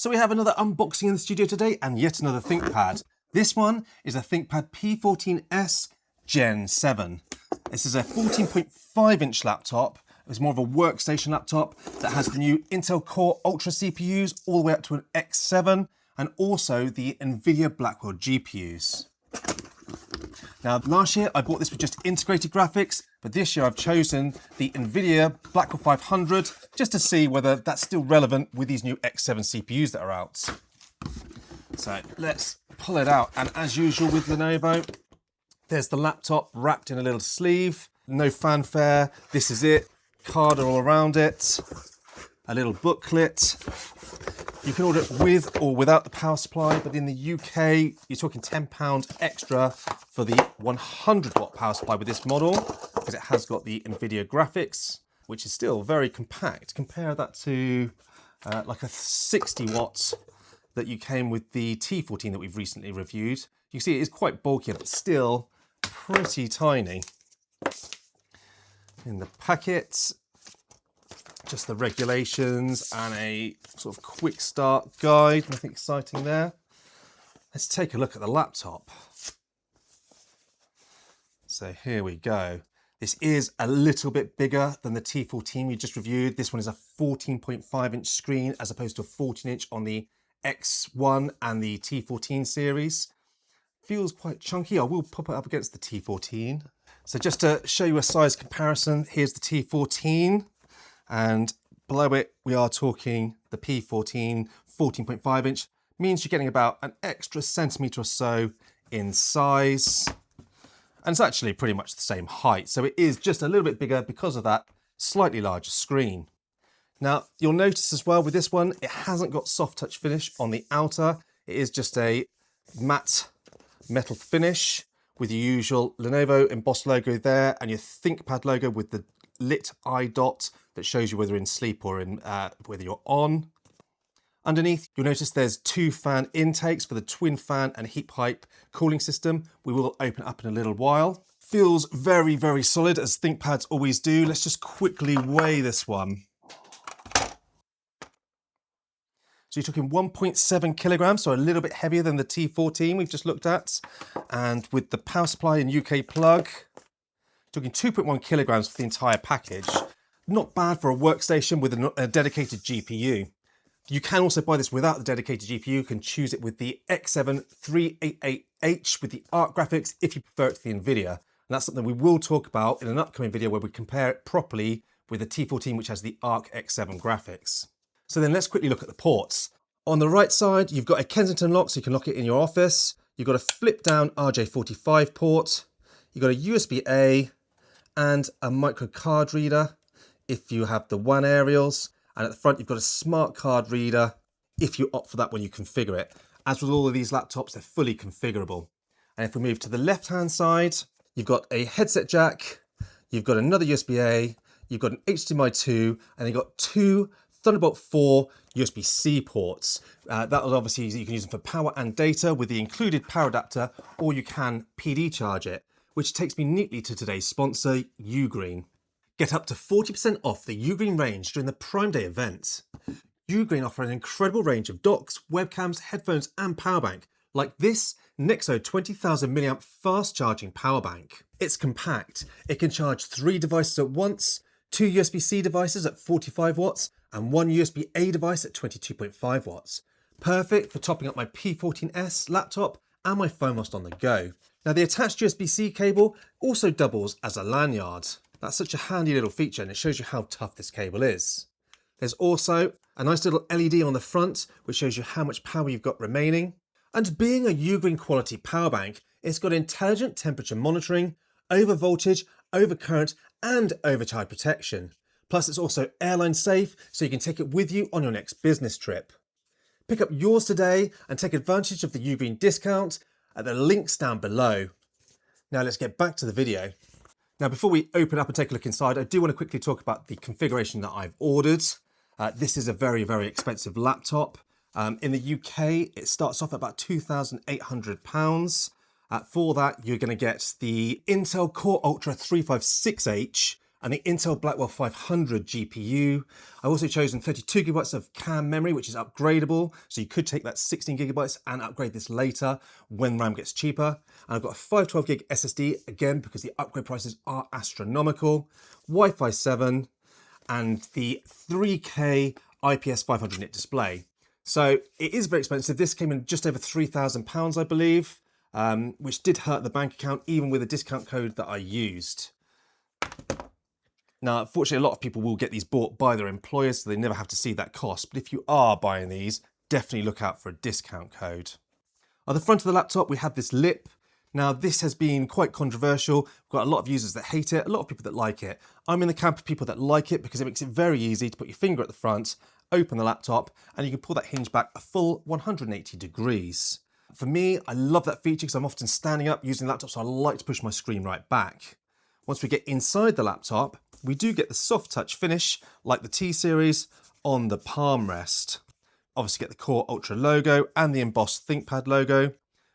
So we have another unboxing in the studio today and yet another ThinkPad. This one is a ThinkPad P14s Gen 7. This is a 14.5-inch laptop. It's more of a workstation laptop that has the new Intel Core Ultra CPUs all the way up to an X7 and also the Nvidia Blackwell GPUs. Now, last year I bought this with just integrated graphics, but this year I've chosen the Nvidia Blackwell 500 just to see whether that's still relevant with these new X7 CPUs that are out. So let's pull it out, and as usual with Lenovo, there's the laptop wrapped in a little sleeve. No fanfare, this is it. Card all around it, a little booklet. You can order it with or without the power supply, but in the UK, you're talking £10 extra for the 100-watt power supply with this model, because it has got the Nvidia graphics, which is still very compact. Compare that to like a 60 watts that you came with the T14 that we've recently reviewed. You can see it is quite bulky, but still pretty tiny. In the packet, just the regulations and a sort of quick start guide, nothing exciting there. Let's take a look at the laptop. So here we go. This is a little bit bigger than the T14 we just reviewed. This one is a 14.5-inch screen as opposed to a 14-inch on the X1 and the T14 series. Feels quite chunky. I will pop it up against the T14. So just to show you a size comparison, here's the T14. And below it, we are talking the P14, 14.5-inch, means you're getting about an extra centimetre or so in size. And it's actually pretty much the same height. So it is just a little bit bigger because of that slightly larger screen. Now, you'll notice as well with this one, it hasn't got soft touch finish on the outer. It is just a matte metal finish with your usual Lenovo embossed logo there and your ThinkPad logo with the lit eye dot that shows you whether in sleep or in whether you're on. Underneath, you'll notice there's two fan intakes for the twin fan and heat pipe cooling system. We will open it up in a little while. Feels very, very solid, as ThinkPads always do. Let's just quickly weigh this one. So you're talking 1.7 kilograms, so a little bit heavier than the T14 we've just looked at. And with the power supply and UK plug, talking 2.1 kilograms for the entire package. Not bad for a workstation with a dedicated GPU. You can also buy this without the dedicated GPU. You can choose it with the X7 388H with the ARC graphics if you prefer it to the Nvidia. And that's something we will talk about in an upcoming video where we compare it properly with the T14, which has the ARC X7 graphics. So then let's quickly look at the ports. On the right side, you've got a Kensington lock, so you can lock it in your office. You've got a flip down RJ45 port. You've got a USB-A and a micro card reader if you have the WAN aerials. And at the front, you've got a smart card reader if you opt for that when you configure it. As with all of these laptops, they're fully configurable. And if we move to the left-hand side, you've got a headset jack, you've got another USB-A, you've got an HDMI 2, and you've got two Thunderbolt 4 USB-C ports. That will obviously, you can use them for power and data with the included power adapter, or you can PD charge it, which takes me neatly to today's sponsor, UGREEN. Get up to 40% off the UGREEN range during the Prime Day event. UGREEN offer an incredible range of docks, webcams, headphones, and power bank, like this Nexo 20,000 mAh fast charging power bank. It's compact. It can charge 3 devices at once, 2 USB-C devices at 45 watts, and 1 USB-A device at 22.5 watts. Perfect for topping up my P14s laptop and my phone whilst on the go. Now, the attached USB-C cable also doubles as a lanyard. That's such a handy little feature, and it shows you how tough this cable is. There's also a nice little LED on the front, which shows you how much power you've got remaining. And being a UGREEN quality power bank, it's got intelligent temperature monitoring, over voltage, over current, and overcharge protection. Plus, it's also airline safe, so you can take it with you on your next business trip. Pick up yours today and take advantage of the UGREEN discount at the links down below. Now let's get back to the video. Now, before we open up and take a look inside, I do want to quickly talk about the configuration that I've ordered. This is a very, very expensive laptop. In the UK, it starts off at about £2,800. For that, you're going to get the Intel Core Ultra 356H and the Intel Blackwell 500 GPU. I've also chosen 32 gigabytes of CAM memory, which is upgradable. So you could take that 16 gigabytes and upgrade this later when RAM gets cheaper. And I've got a 512 gig SSD, again, because the upgrade prices are astronomical. Wi-Fi 7 and the 3K IPS 500 nit display. So it is very expensive. This came in just over £3,000, I believe, which did hurt the bank account, even with a discount code that I used. Now, unfortunately, a lot of people will get these bought by their employers, so they never have to see that cost. But if you are buying these, definitely look out for a discount code. On the front of the laptop, we have this lip. Now, this has been quite controversial. We've got a lot of users that hate it, a lot of people that like it. I'm in the camp of people that like it because it makes it very easy to put your finger at the front, open the laptop, and you can pull that hinge back a full 180 degrees. For me, I love that feature because I'm often standing up using the laptop, so I like to push my screen right back. Once we get inside the laptop, we do get the soft touch finish, like the T-Series, on the palm rest. Obviously get the Core Ultra logo and the embossed Thinkpad logo.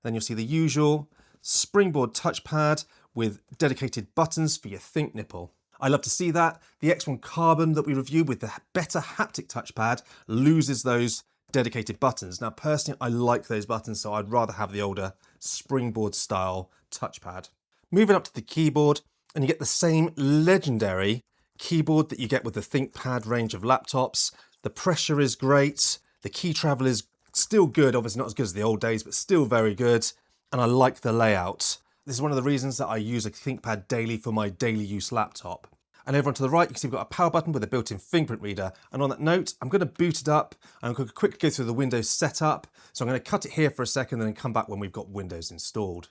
Then you'll see the usual springboard touchpad with dedicated buttons for your Think nipple. I love to see that. The X1 Carbon that we reviewed with the better haptic touchpad loses those dedicated buttons. Now, personally, I like those buttons, so I'd rather have the older springboard style touchpad. Moving up to the keyboard, and you get the same legendary keyboard that you get with the Thinkpad range of laptops. The pressure is great. The key travel is still good. Obviously not as good as the old days, but still very good. And I like the layout. This is one of the reasons that I use a Thinkpad daily for my daily use laptop. And over onto the right, you can see we've got a power button with a built-in fingerprint reader. And on that note, I'm going to boot it up. I'm going to quickly go through the Windows setup. So I'm going to cut it here for a second and then come back when we've got Windows installed.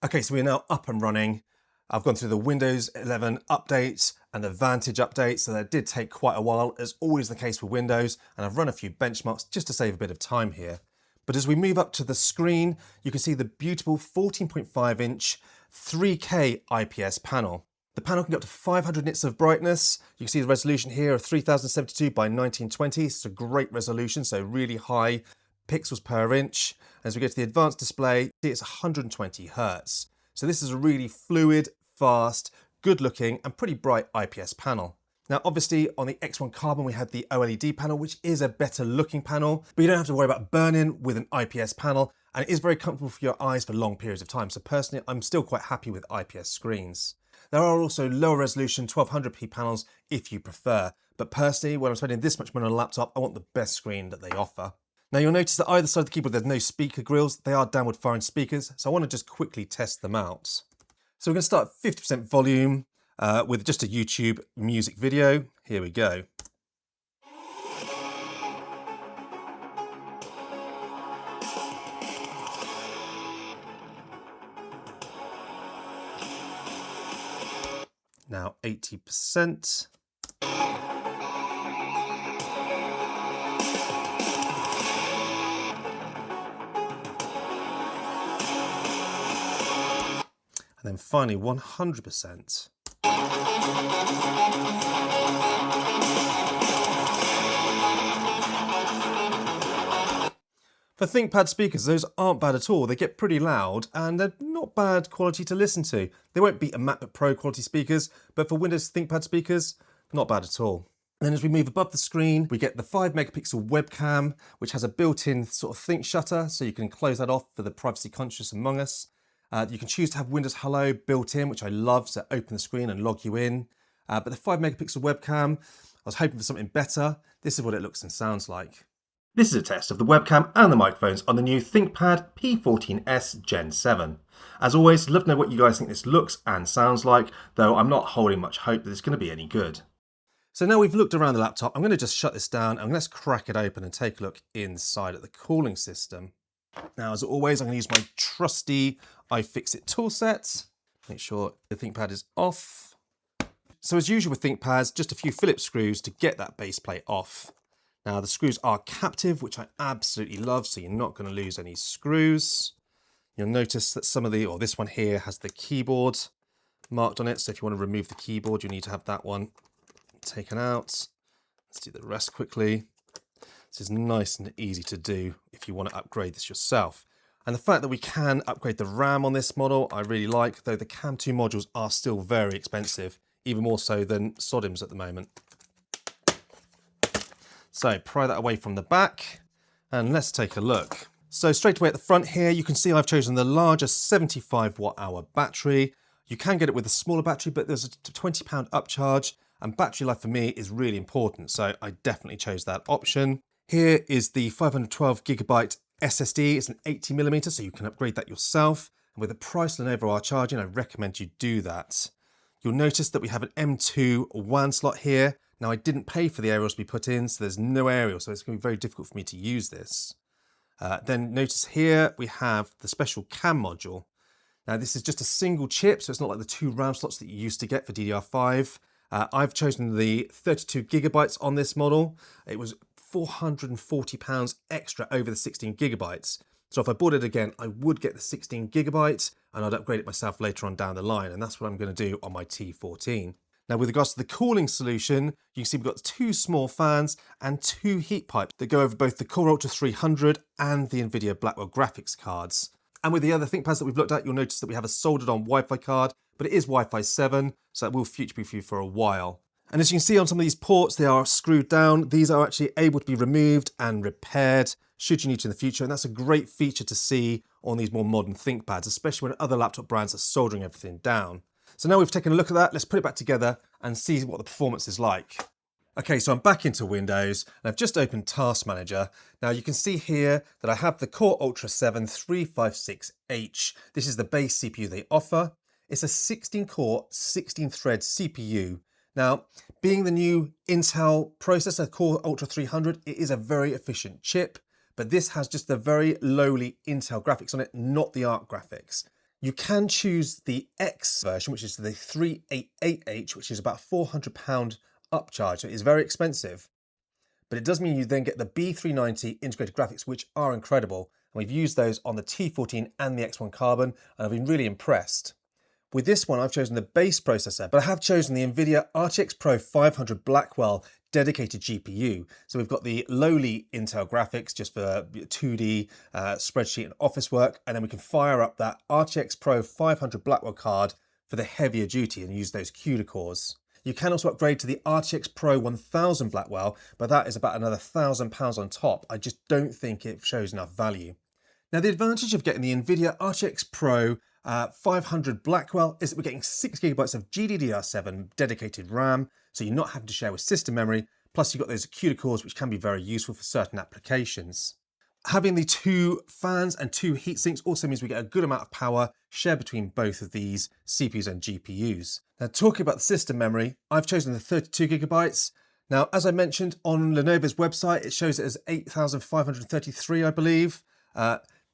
Okay, so we're now up and running. I've gone through the Windows 11 updates and the Vantage updates, so that did take quite a while, as always the case with Windows, and I've run a few benchmarks just to save a bit of time here. But as we move up to the screen, you can see the beautiful 14.5-inch 3K IPS panel. The panel can get up to 500 nits of brightness. You can see the resolution here of 3072 by 1920. It's a great resolution, so really high pixels per inch. As we go to the advanced display, it's 120 Hz. So this is a really fluid, fast, good looking and pretty bright IPS panel. Now obviously on the X1 Carbon we had the OLED panel, which is a better looking panel, but you don't have to worry about burn-in with an IPS panel, and it is very comfortable for your eyes for long periods of time. So personally, I'm still quite happy with IPS screens. There are also lower resolution 1200p panels if you prefer, but personally when I'm spending this much money on a laptop, I want the best screen that they offer. Now you'll notice that either side of the keyboard there's no speaker grills. They are downward firing speakers, so I want to just quickly test them out. So we're going to start at 50% volume with just a YouTube music video. Here we go. Now 80%. And then finally 100%. For Thinkpad speakers, those aren't bad at all. They get pretty loud and they're not bad quality to listen to. They won't beat a MacBook Pro quality speakers, but for Windows Thinkpad speakers, not bad at all. And then as we move above the screen, we get the 5 megapixel webcam, which has a built-in sort of Think shutter, so you can close that off for the privacy conscious among us. You can choose to have Windows Hello built in, which I love, so open the screen and log you in. But the 5 megapixel webcam, I was hoping for something better. This is what it looks and sounds like. This is a test of the webcam and the microphones on the new Thinkpad P14s Gen 7. As always, love to know what you guys think this looks and sounds like, though I'm not holding much hope that it's going to be any good. So now we've looked around the laptop, I'm going to just shut this down and let's crack it open and take a look inside at the cooling system. Now, as always, I'm going to use my trusty iFixit toolset. Make sure the ThinkPad is off. So as usual with ThinkPads, just a few Phillips screws to get that base plate off. Now the screws are captive, which I absolutely love, so you're not going to lose any screws. You'll notice that some of the, or this one here has the keyboard marked on it, so if you want to remove the keyboard, you need to have that one taken out. Let's do the rest quickly. This is nice and easy to do if you want to upgrade this yourself. And the fact that we can upgrade the RAM on this model, I really like, though the CAM2 modules are still very expensive, even more so than Sodim's at the moment. So pry that away from the back and let's take a look. So straight away at the front here, you can see I've chosen the larger 75 watt hour battery. You can get it with a smaller battery, but there's a £20 upcharge, and battery life for me is really important. So I definitely chose that option. Here is the 512GB SSD. It's an 80mm, so you can upgrade that yourself. And with the price Lenovo are charging, I recommend you do that. You'll notice that we have an M2 WAN slot here. Now I didn't pay for the aerials to be put in, so there's no aerial, so it's going to be very difficult for me to use this. Then notice here we have the special CAM module. Now this is just a single chip, so it's not like the 2 RAM slots that you used to get for DDR5. I've chosen the 32GB on this model. It was £440 extra over the 16GB. So if I bought it again, I would get the 16GB and I'd upgrade it myself later on down the line. And that's what I'm going to do on my T14. Now with regards to the cooling solution, you can see we've got 2 small fans and 2 heat pipes that go over both the Core Ultra 300 and the Nvidia Blackwell graphics cards. And with the other ThinkPads that we've looked at, you'll notice that we have a soldered on Wi-Fi card, but it is Wi-Fi 7, so that will future-proof you for a while. And as you can see on some of these ports, they are screwed down. These are actually able to be removed and repaired should you need to in the future. And that's a great feature to see on these more modern ThinkPads, especially when other laptop brands are soldering everything down. So now we've taken a look at that, let's put it back together and see what the performance is like. Okay, so I'm back into Windows and I've just opened Task Manager. Now you can see here that I have the Core Ultra 7 356H. This is the base CPU they offer. It's a 16-core, 16-thread CPU. Now, being the new Intel processor, Core Ultra 300, it is a very efficient chip, but this has just the very lowly Intel graphics on it, not the ARC graphics. You can choose the X version, which is the 388H, which is about £400 upcharge, so it is very expensive. But it does mean you then get the B390 integrated graphics, which are incredible. And we've used those on the T14 and the X1 Carbon, and I've been really impressed. With this one, I've chosen the base processor, but I have chosen the Nvidia RTX Pro 500 Blackwell dedicated GPU. So we've got the lowly Intel graphics just for 2D spreadsheet and office work, and then we can fire up that RTX Pro 500 Blackwell card for the heavier duty and use those CUDA cores. You can also upgrade to the RTX Pro 1000 Blackwell, but that is about another £1,000 on top. I just don't think it shows enough value. Now the advantage of getting the Nvidia RTX Pro 500 Blackwell is that we're getting 6GB of GDDR7 dedicated RAM, so you're not having to share with system memory, plus you've got those CUDA cores which can be very useful for certain applications. Having the 2 fans and 2 heat sinks also means we get a good amount of power shared between both of these CPUs and GPUs. Now talking about the system memory, I've chosen the 32GB. Now as I mentioned on Lenovo's website, it shows it as 8,533 I believe.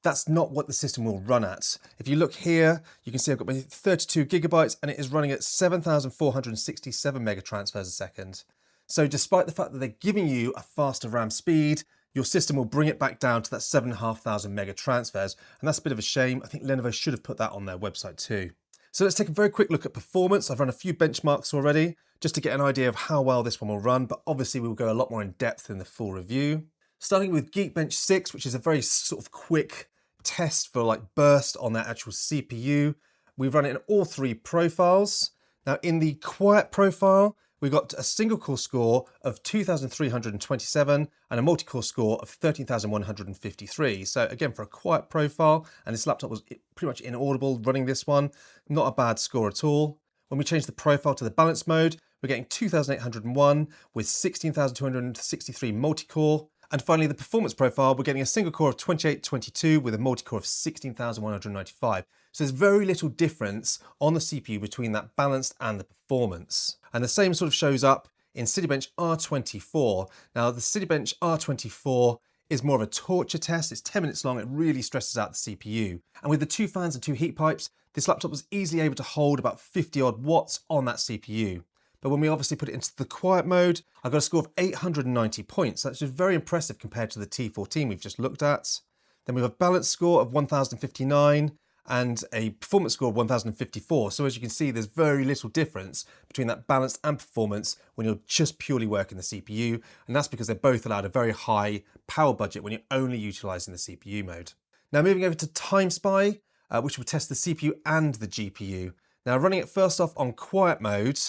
That's not what the system will run at. If you look here, you can see I've got my 32GB and it is running at 7,467 mega transfers a second. So despite the fact that they're giving you a faster RAM speed, your system will bring it back down to that 7,500 mega transfers. And that's a bit of a shame. I think Lenovo should have put that on their website too. So let's take a very quick look at performance. I've run a few benchmarks already just to get an idea of how well this one will run, but obviously we'll go a lot more in depth in the full review. Starting with Geekbench 6, which is a very sort of quick test for like burst on that actual CPU. We've run it in all 3 profiles. Now in the quiet profile, we've got a single core score of 2,327 and a multi-core score of 13,153. So again, for a quiet profile, and this laptop was pretty much inaudible running this one, not a bad score at all. When we change the profile to the balanced mode, we're getting 2,801 with 16,263 multi-core. And finally, the performance profile, we're getting a single core of 2822 with a multi-core of 16,195. So there's very little difference on the CPU between that balanced and the performance. And the same sort of shows up in Cinebench R24. Now, the Cinebench R24 is more of a torture test. It's 10 minutes long. It really stresses out the CPU. And with the 2 fans and 2 heat pipes, this laptop was easily able to hold about 50 odd watts on that CPU. But when we obviously put it into the quiet mode, I got a score of 890 points. That's just very impressive compared to the T14 we've just looked at. Then we have a balance score of 1,059 and a performance score of 1,054. So as you can see, there's very little difference between that balanced and performance when you're just purely working the CPU. And that's because they're both allowed a very high power budget when you're only utilizing the CPU mode. Now moving over to TimeSpy, which will test the CPU and the GPU. Now running it first off on quiet mode,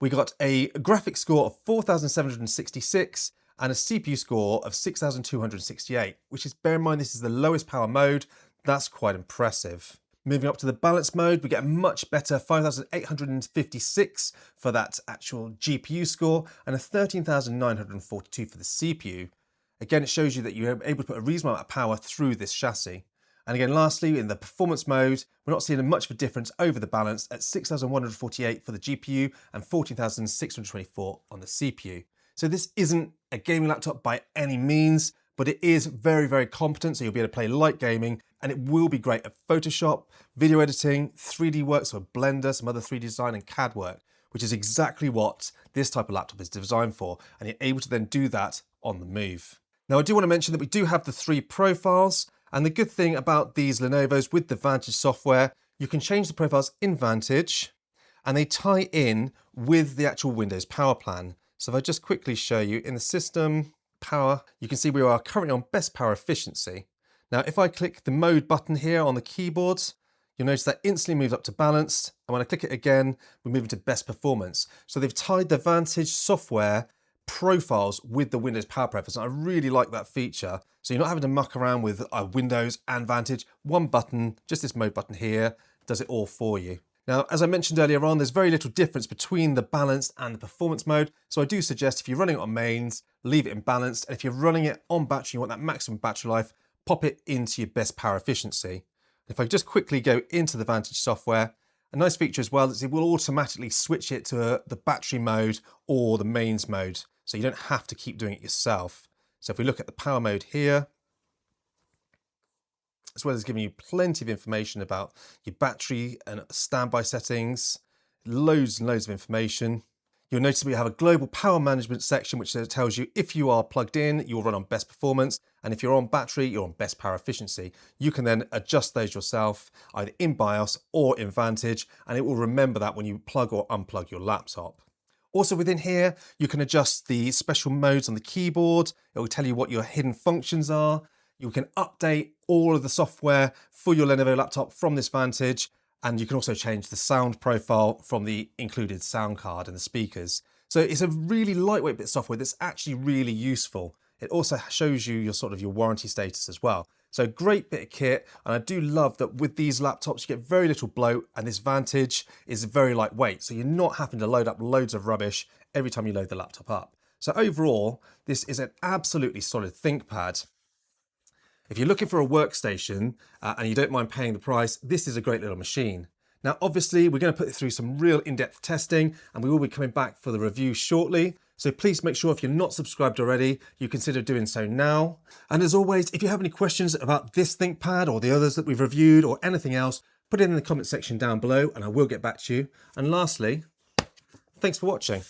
We got a graphics score of 4,766 and a CPU score of 6,268, which is, bear in mind, this is the lowest power mode. That's quite impressive. Moving up to the balance mode, we get a much better 5,856 for that actual GPU score and a 13,942 for the CPU. Again, it shows you that you're able to put a reasonable amount of power through this chassis. And again, lastly, in the performance mode, we're not seeing much of a difference over the balance at 6,148 for the GPU and 14,624 on the CPU. So this isn't a gaming laptop by any means, but it is very, very competent. So you'll be able to play light gaming, and it will be great at Photoshop, video editing, 3D work, so Blender, some other 3D design and CAD work, which is exactly what this type of laptop is designed for. And you're able to then do that on the move. Now, I do want to mention that we do have the 3 profiles. And the good thing about these Lenovo's with the Vantage software, you can change the profiles in Vantage and they tie in with the actual Windows power plan. So if I just quickly show you in the system power, you can see we are currently on best power efficiency. Now, if I click the mode button here on the keyboard, you'll notice that instantly moves up to balanced. And when I click it again, we move into best performance. So they've tied the Vantage software profiles with the Windows power preference. I really like that feature. So you're not having to muck around with Windows and Vantage. One button, just this mode button here, does it all for you. Now, as I mentioned earlier on, there's very little difference between the balanced and the performance mode. So I do suggest if you're running it on mains, leave it in balanced. And if you're running it on battery, you want that maximum battery life, pop it into your best power efficiency. If I just quickly go into the Vantage software, a nice feature as well is it will automatically switch it to the battery mode or the mains mode. So you don't have to keep doing it yourself. So if we look at the power mode here, as well as giving you plenty of information about your battery and standby settings, loads and loads of information. You'll notice we have a global power management section, which tells you if you are plugged in, you'll run on best performance. And if you're on battery, you're on best power efficiency. You can then adjust those yourself, either in BIOS or in Vantage, and it will remember that when you plug or unplug your laptop. Also within here, you can adjust the special modes on the keyboard. It will tell you what your hidden functions are. You can update all of the software for your Lenovo laptop from this Vantage. And you can also change the sound profile from the included sound card and the speakers. So it's a really lightweight bit of software that's actually really useful. It also shows you your warranty status as well. So great bit of kit, and I do love that with these laptops you get very little bloat, and this Vantage is very lightweight, so you're not having to load up loads of rubbish every time you load the laptop up. So overall, this is an absolutely solid ThinkPad. If you're looking for a workstation and you don't mind paying the price, this is a great little machine. Now, obviously, we're going to put it through some real in-depth testing, and we will be coming back for the review shortly. So please make sure if you're not subscribed already, you consider doing so now. And as always, if you have any questions about this ThinkPad or the others that we've reviewed or anything else, put it in the comment section down below and I will get back to you. And lastly, thanks for watching.